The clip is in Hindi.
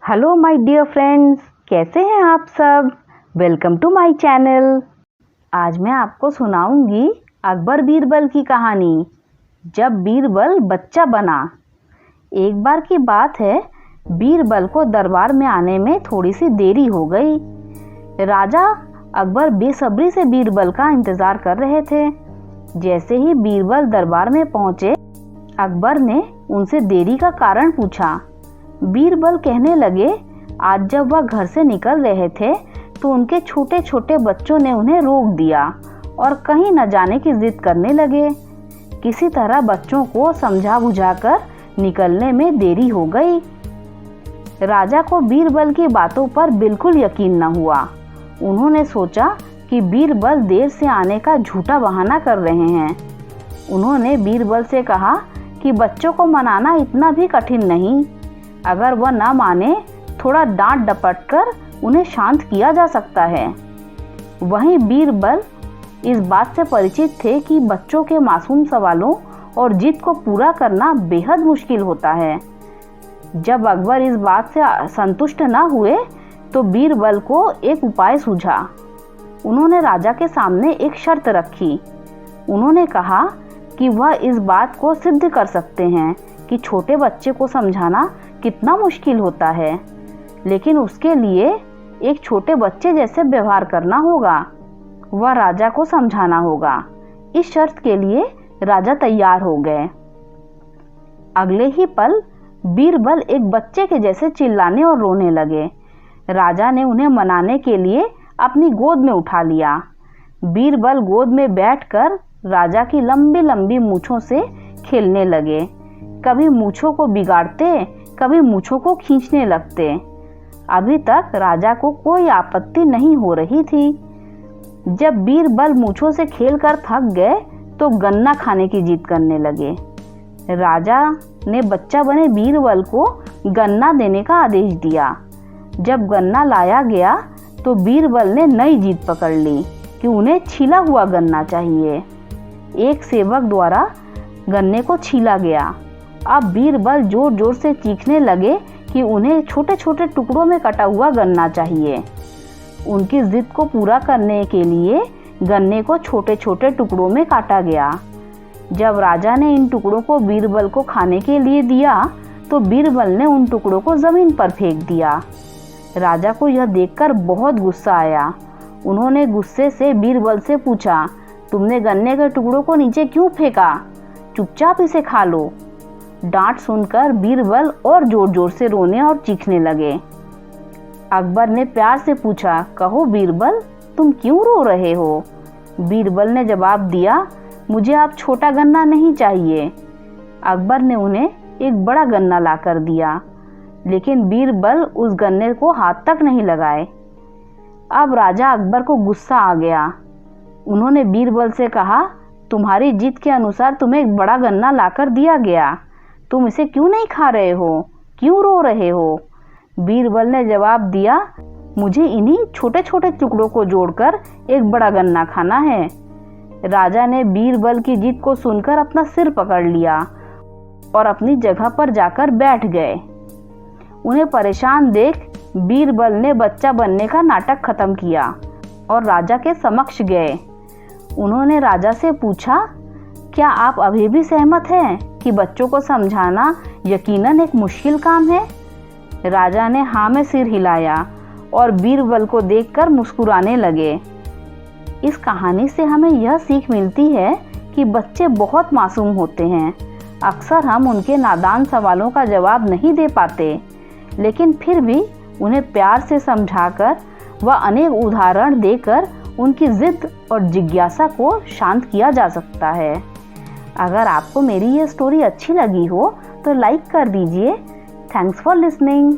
हेलो माय डियर फ्रेंड्स, कैसे हैं आप सब। Welcome to my channel. आज मैं आपको सुनाऊंगी अकबर बीरबल की कहानी, जब बीरबल बच्चा बना। एक बार की बात है, बीरबल को दरबार में आने में थोड़ी सी देरी हो गई। राजा अकबर बेसब्री से बीरबल का इंतज़ार कर रहे थे। जैसे ही बीरबल दरबार में पहुंचे, अकबर ने उनसे देरी का कारण पूछा। बीरबल कहने लगे, आज जब वह घर से निकल रहे थे तो उनके छोटे छोटे बच्चों ने उन्हें रोक दिया और कहीं न जाने की जिद करने लगे। किसी तरह बच्चों को समझा बुझाकर निकलने में देरी हो गई। राजा को बीरबल की बातों पर बिल्कुल यकीन न हुआ। उन्होंने सोचा कि बीरबल देर से आने का झूठा बहाना कर रहे हैं। उन्होंने बीरबल से कहा कि बच्चों को मनाना इतना भी कठिन नहीं। अगर वह ना माने, थोड़ा डांट डपट कर उन्हें शांत किया जा सकता है। वहीं बीरबल इस बात से परिचित थे कि बच्चों के मासूम सवालों और जिद को पूरा करना बेहद मुश्किल होता है। जब अकबर इस बात से संतुष्ट न हुए तो बीरबल को एक उपाय सूझा। उन्होंने राजा के सामने एक शर्त रखी। उन्होंने कहा कि वह इस बात को सिद्ध कर सकते हैं कि छोटे बच्चे को समझाना कितना मुश्किल होता है, लेकिन उसके लिए एक छोटे बच्चे जैसे व्यवहार करना होगा। वह राजा को समझाना होगा। इस शर्त के लिए राजा तैयार हो गए। अगले ही पल बीरबल एक बच्चे के जैसे चिल्लाने और रोने लगे। राजा ने उन्हें मनाने के लिए अपनी गोद में उठा लिया। बीरबल गोद में बैठकर राजा की लंबी लंबी मूंछों से खेलने लगे। कभी मूंछों को बिगाड़ते, कभी मूंछों को खींचने लगते। अभी तक राजा को कोई आपत्ति नहीं हो रही थी। जब बीरबल मूंछों से खेलकर थक गए तो गन्ना खाने की जिद करने लगे। राजा ने बच्चा बने बीरबल को गन्ना देने का आदेश दिया। जब गन्ना लाया गया तो बीरबल ने नई जिद पकड़ ली कि उन्हें छिला हुआ गन्ना चाहिए। एक सेवक द्वारा गन्ने को छीला गया। अब बीरबल जोर जोर से चीखने लगे कि उन्हें छोटे छोटे टुकड़ों में कटा हुआ गन्ना चाहिए। उनकी जिद को पूरा करने के लिए गन्ने को छोटे छोटे टुकड़ों में काटा गया। जब राजा ने इन टुकड़ों को बीरबल को खाने के लिए दिया तो बीरबल ने उन टुकड़ों को जमीन पर फेंक दिया। राजा को यह देखकर बहुत गुस्सा आया। उन्होंने गुस्से से बीरबल से पूछा, तुमने गन्ने के टुकड़ों को नीचे क्यों फेंका? चुपचाप इसे खा लो। डांट सुनकर बीरबल और जोर जोर से रोने और चीखने लगे। अकबर ने प्यार से पूछा, कहो बीरबल, तुम क्यों रो रहे हो? बीरबल ने जवाब दिया, मुझे अब छोटा गन्ना नहीं चाहिए। अकबर ने उन्हें एक बड़ा गन्ना लाकर दिया, लेकिन बीरबल उस गन्ने को हाथ तक नहीं लगाए। अब राजा अकबर को गुस्सा आ गया। उन्होंने बीरबल से कहा, तुम्हारी जिद के अनुसार तुम्हें एक बड़ा गन्ना लाकर दिया गया, तुम इसे क्यों नहीं खा रहे हो? क्यों रो रहे हो? बीरबल ने जवाब दिया, मुझे इन्हीं छोटे छोटे टुकड़ों को जोड़कर एक बड़ा गन्ना खाना है। राजा ने बीरबल की जिद को सुनकर अपना सिर पकड़ लिया और अपनी जगह पर जाकर बैठ गए। उन्हें परेशान देख बीरबल ने बच्चा बनने का नाटक खत्म किया और राजा के समक्ष गए। उन्होंने राजा से पूछा, क्या आप अभी भी सहमत हैं कि बच्चों को समझाना यकीनन एक मुश्किल काम है? राजा ने हाँ में सिर हिलाया और बीरबल को देखकर मुस्कुराने लगे। इस कहानी से हमें यह सीख मिलती है कि बच्चे बहुत मासूम होते हैं। अक्सर हम उनके नादान सवालों का जवाब नहीं दे पाते, लेकिन फिर भी उन्हें प्यार से समझाकर व अनेक उदाहरण देकर उनकी जिद और जिज्ञासा को शांत किया जा सकता है। अगर आपको मेरी ये स्टोरी अच्छी लगी हो तो लाइक कर दीजिए। Thanks for listening.